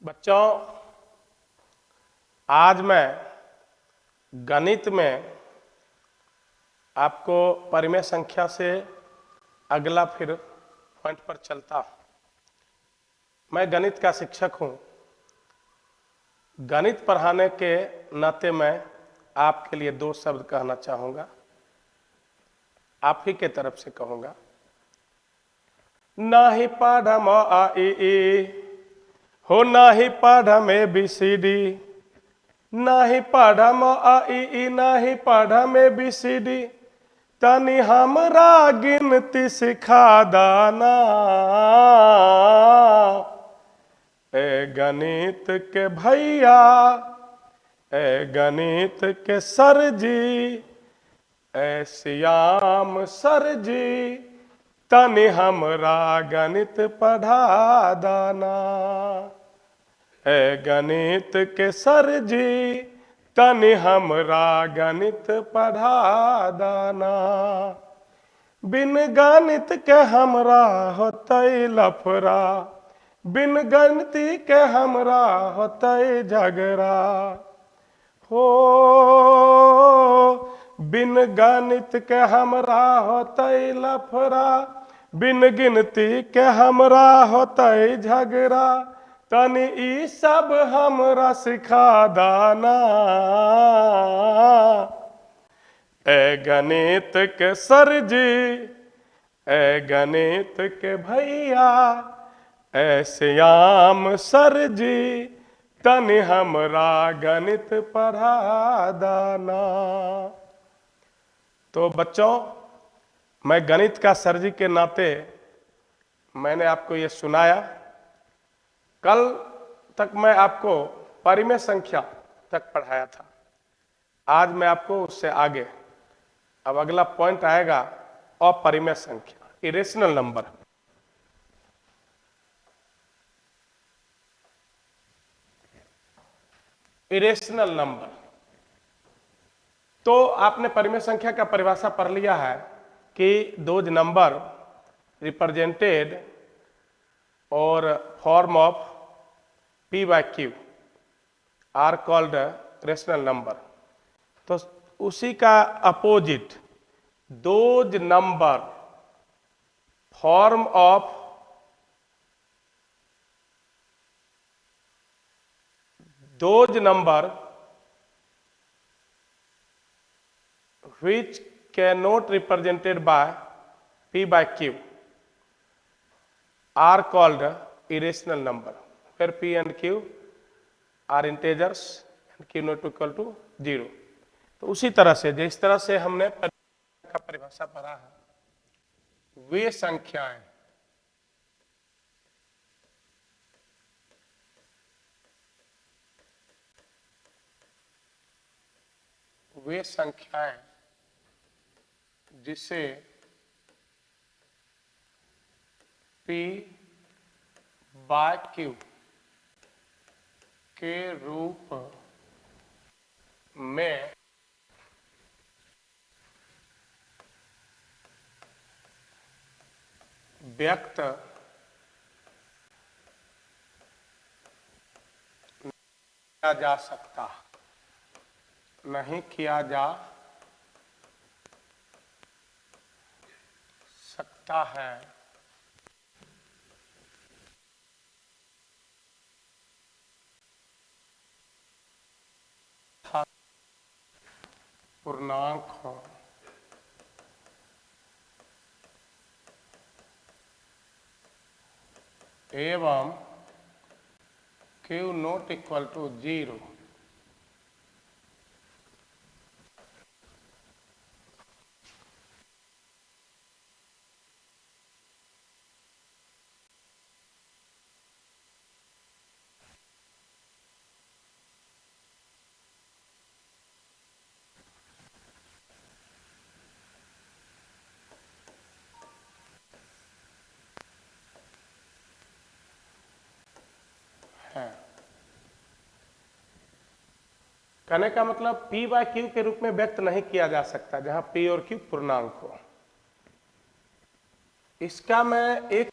बच्चों, आज मैं गणित में आपको परिमेय संख्या से अगला फिर पॉइंट पर चलता हूं। मैं गणित का शिक्षक हूं। गणित पढ़ाने के नाते मैं आपके लिए दो शब्द कहना चाहूंगा, आप ही के तरफ से कहूंगा। ना ही पाढ़म आ ई हो, ना ही पाढ़म ABCD, ना ही पाढ़म आ ई, ना ही पाढ़म ABCD, तनी हमरा गिनती सिखा दाना। ए गणित के भैया, ए गणित के सर जी, ए श्याम सर जी, तनी हमरा गणित पढ़ा दाना। ए गणित के सर जी, तनी हमरा गणित पढ़ा दाना। बिन गणित के हमरा होतै लफड़ा, बिन गणित के हमरा होतै झगड़ा। हो बिन गणित के हमरा होतै लफड़ा, बिन गिनती के हमरा होतै झगड़ा। तनी ई सब हमरा सिखा दाना। ए गणित के सर जी, ए गणित के भैया, ए श्याम सर जी, तनी हमरा गणित पढ़ा दाना। तो बच्चों, मैं गणित का सर जी के नाते मैंने आपको ये सुनाया। कल तक मैं आपको परिमेय संख्या तक पढ़ाया था। आज मैं आपको उससे आगे, अब अगला पॉइंट आएगा अपरिमेय संख्या, इरेशनल नंबर। इरेशनल नंबर, तो आपने परिमेय संख्या का परिभाषा पढ़ लिया है कि दोज नंबर रिप्रेजेंटेड और form of P/Q are called rational number. तो उसी का opposite, those number form of those number which cannot represented by P/Q are called irrational number, where P and Q are integers and Q not equal to 0। तो उसी तरह से जिस तरह से हमने का परिभाषा पढ़ा है, वे संख्याएं जिसे P/Q के रूप में व्यक्त किया जा सकता, नहीं किया जा सकता है। पूर्णांक हो एवं Q नॉट इक्वल टू 0। कहने का मतलब P/Q के रूप में व्यक्त नहीं किया जा सकता, जहां P और Q पूर्णांक हो। इसका मैं एक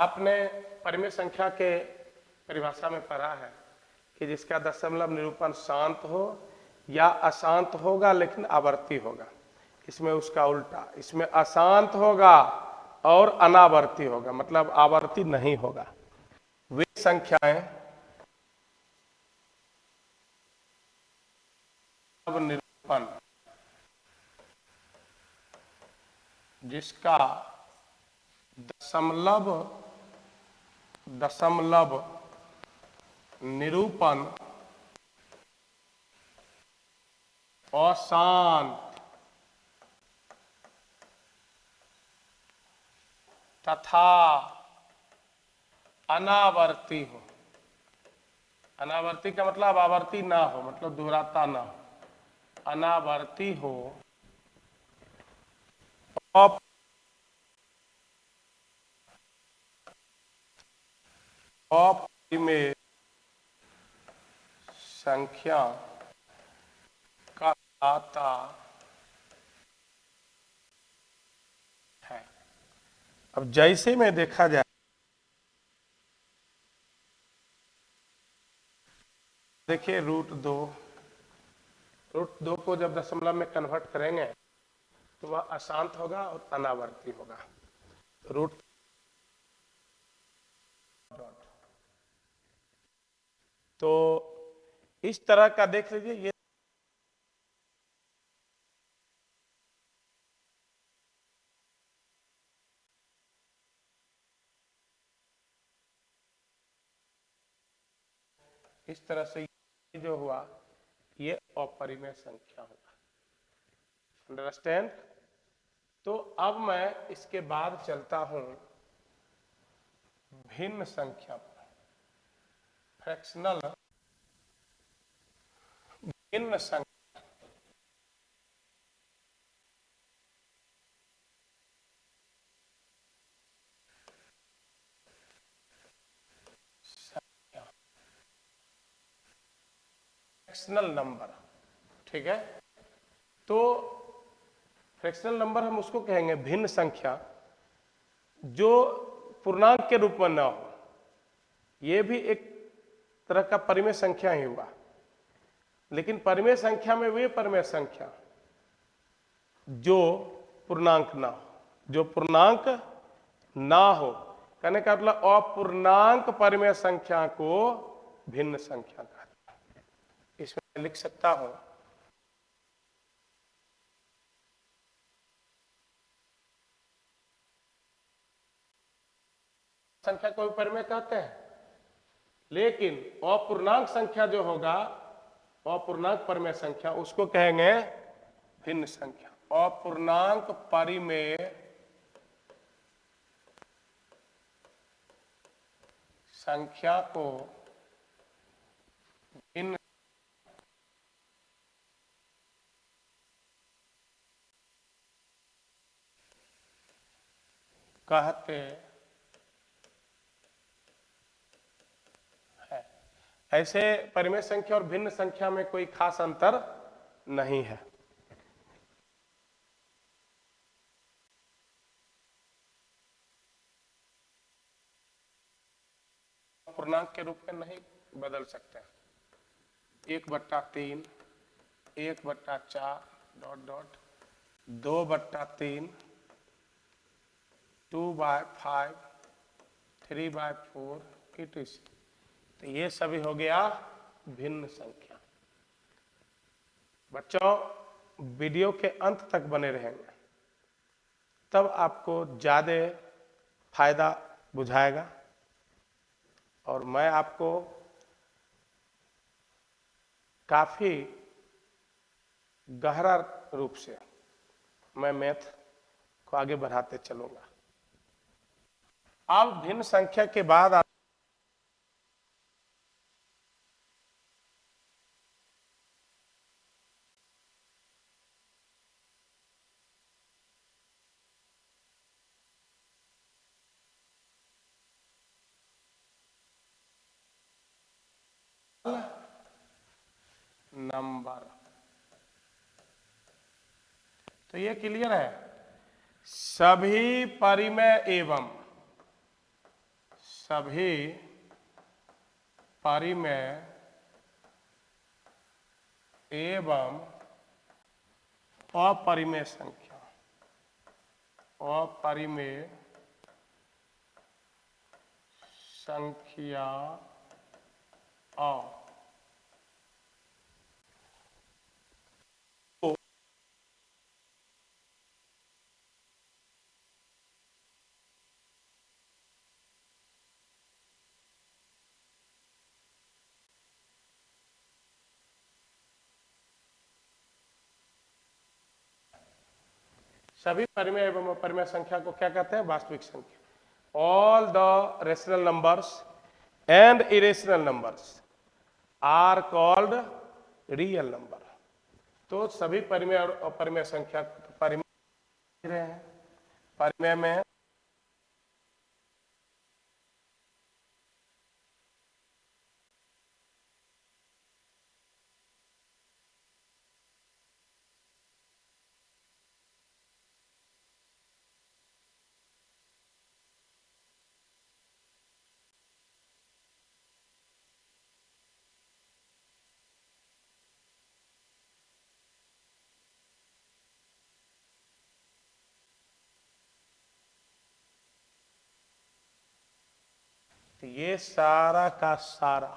आपने परिमेय संख्या के परिभाषा में पढ़ा है कि जिसका दशमलव निरूपण शांत हो या अशांत होगा लेकिन आवर्ती होगा। इसमें उसका उल्टा, इसमें अशांत होगा और अनावर्ती होगा, मतलब आवर्ती नहीं होगा। वे संख्याएं निरूपण जिसका दशमलव निरूपण अशांत तथा अनावर्ती हो। अनावर्ती का मतलब आवर्ती ना हो, मतलब दोहराता ना हो, अनावर्ती हो अपरिमेय संख्या का आता है। अब जैसे में देखा जाए, देखिए रूट दो को जब दशमलव में कन्वर्ट करेंगे तो वह अशांत होगा और अनावर्ती होगा। रूट तो इस तरह का देख लीजिए, ये इस तरह से जो हुआ ये अपरिमेय संख्या होगा। अंडरस्टैंड? तो अब मैं इसके बाद चलता हूं भिन्न संख्या पर, फ्रैक्शनल भिन्न संख्या। फ्रैक्शनल नंबर, ठीक है। तो फ्रैक्शनल नंबर हम उसको कहेंगे भिन्न संख्या जो पूर्णांक के रूप में ना हो। यह भी एक तरह का परिमेय संख्या ही हुआ, लेकिन परिमेय संख्या में वे परिमेय संख्या जो पूर्णांक ना हो, जो पूर्णांक ना हो, कहने का मतलब अपूर्णांक परिमेय संख्या को भिन्न संख्या कहते हैं। इसमें लिख सकता हूं संख्या को भी परिमेय कहते हैं, लेकिन अपूर्णांक संख्या जो होगा, अपूर्णांक परिमेय संख्या, उसको कहेंगे भिन्न संख्या। अपूर्णांक परिमेय संख्या को भिन्न कहते हैं। ऐसे परिमेय संख्या और भिन्न संख्या में कोई खास अंतर नहीं है। पूर्णांक के रूप में नहीं बदल सकते। 1/3, 1/4 डॉट डॉट 2/3, 2/5, 3/4 etc। तो ये सभी हो गया भिन्न संख्या। बच्चों वीडियो के अंत तक बने रहेंगे, तब आपको ज्यादा फायदा बुझाएगा और मैं आपको काफी गहरा रूप से मैं मैथ को आगे बढ़ाते चलूंगा। अब भिन्न संख्या के बाद नंबर, तो ये क्लियर है। सभी परिमेय एवं सभी परिमेय एवं अपरिमेय संख्या, अपरिमेय संख्या सभी परिमेय एवं अपरिमेय संख्या को क्या कहते हैं? वास्तविक संख्या। All the rational numbers and irrational numbers are called real number. तो सभी परिमेय और अपरिमेय संख्या परिमेय रहे हैं। परिमेय में ये सारा का सारा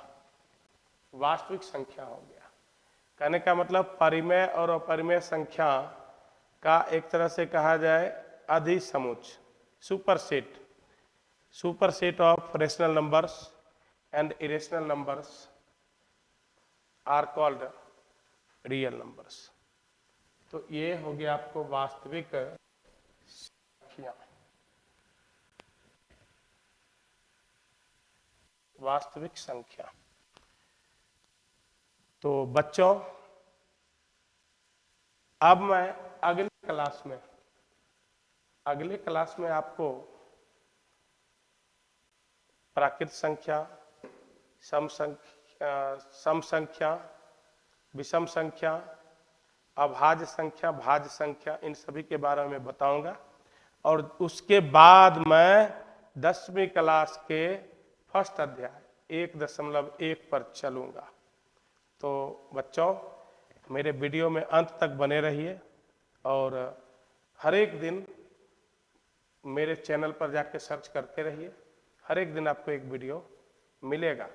वास्तविक संख्या हो गया। कहने का मतलब परिमेय और अपरिमेय संख्या का एक तरह से कहा जाए अधिसमुच्च, superset, superset of rational numbers and irrational numbers are called real numbers. तो ये हो गया आपको वास्तविक संख्या। वास्तविक संख्या। तो बच्चों, अब मैं अगले क्लास में आपको प्राकृत संख्या, सम संख्या, विषम संख्या, अभाज्य संख्या, भाज्य संख्या, इन सभी के बारे में बताऊंगा। और उसके बाद मैं 10वीं क्लास के फर्स्ट अध्याय 1.1 पर चलूंगा। तो बच्चों, मेरे वीडियो में अंत तक बने रहिए और हर एक दिन मेरे चैनल पर जाके सर्च करते रहिए। हर एक दिन आपको एक वीडियो मिलेगा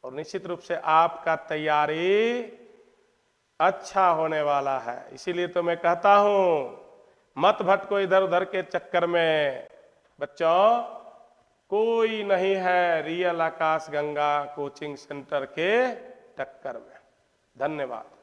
और निश्चित रूप से आपका तैयारी अच्छा होने वाला है। इसीलिए तो मैं कहता हूं, मत भटको इधर उधर के चक्कर में। बच्चों, कोई नहीं है रियल आकाश गंगा कोचिंग सेंटर के टक्कर में। धन्यवाद।